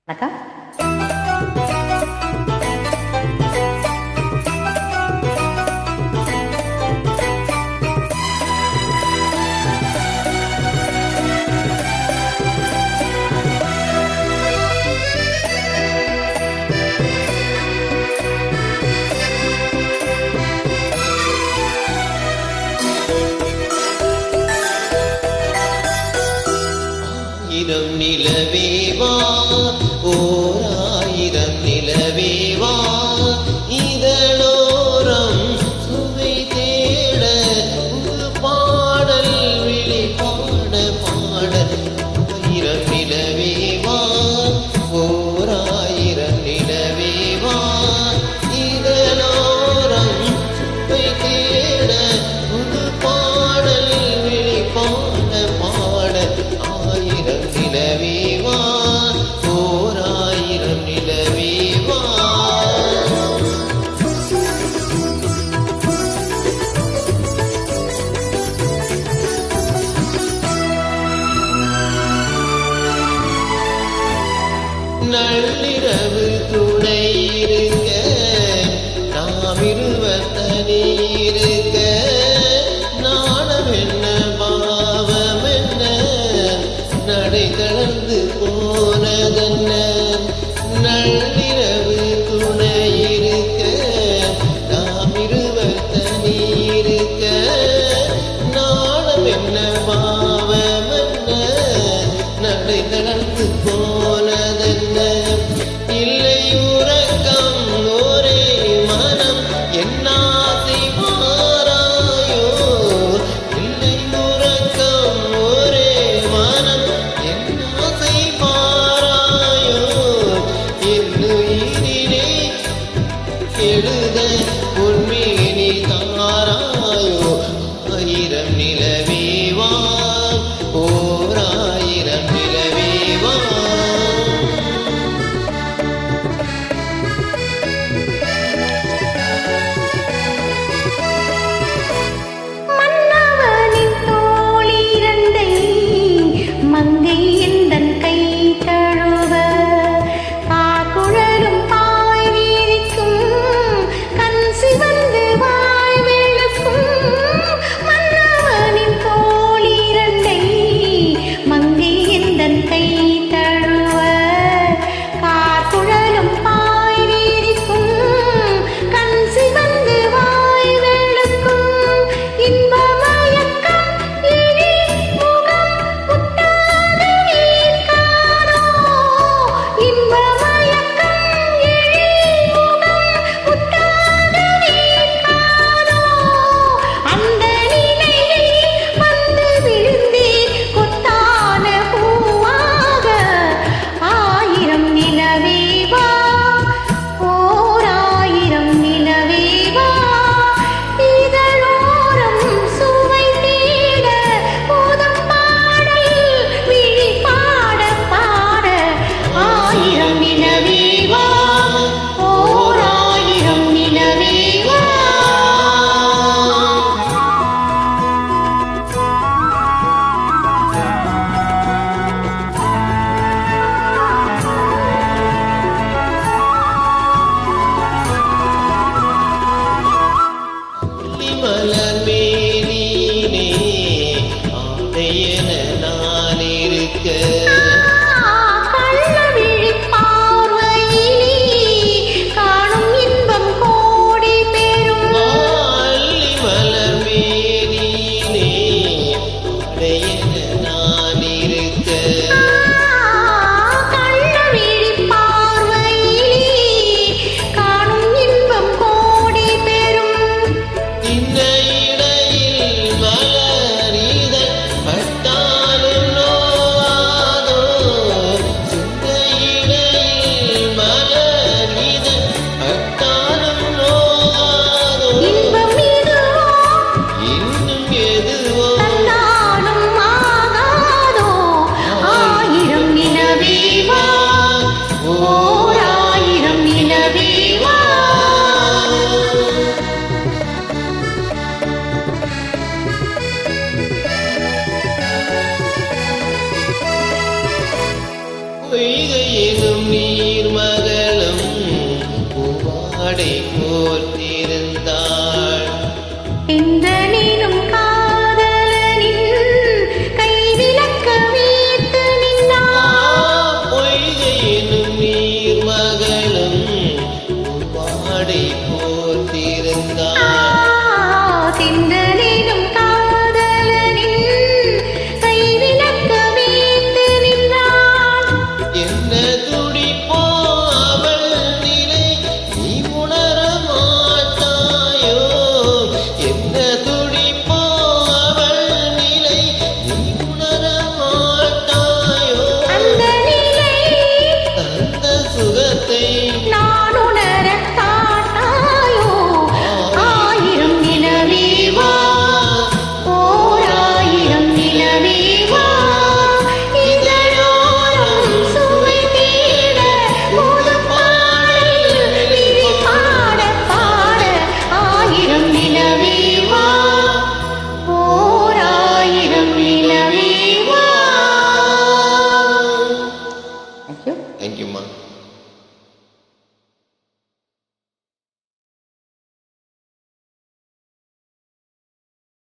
வணக்கம். ஆயிரம் நிலவேவா ஓர் ஆயிரம் நிலவேவா இதழோரம் சுவை தேட ஒரு பாடல் விழி பாட பாட ஆயிரம் நிலவேவா ஓர் ஆயிரம் நிலவேவா இதழோரம் சுவை தேட ஒரு பாடல் விழி பாட பாட ஆயிரம் நிலவேவா ஓர் ஆயிரம் நிலவேவா. நள்ளிரவு துணை இருக்க நாம் இருவர் தனி இருக்க நாணம் என்ன பாவம் என்ன நடை தளர்ந்து போனதென்ன. நள்ளிரவு துணை இருக்க நாம் இருவர் தனி இருக்க நாணம் என்ன பாவம் என்ன நடை தளர்ந்து போனதென்ன. இல்லை உறக்கம் ஒரே மனம் என் பொய்கை எனும் நீர் மகளும் பூவாடை போர்த்த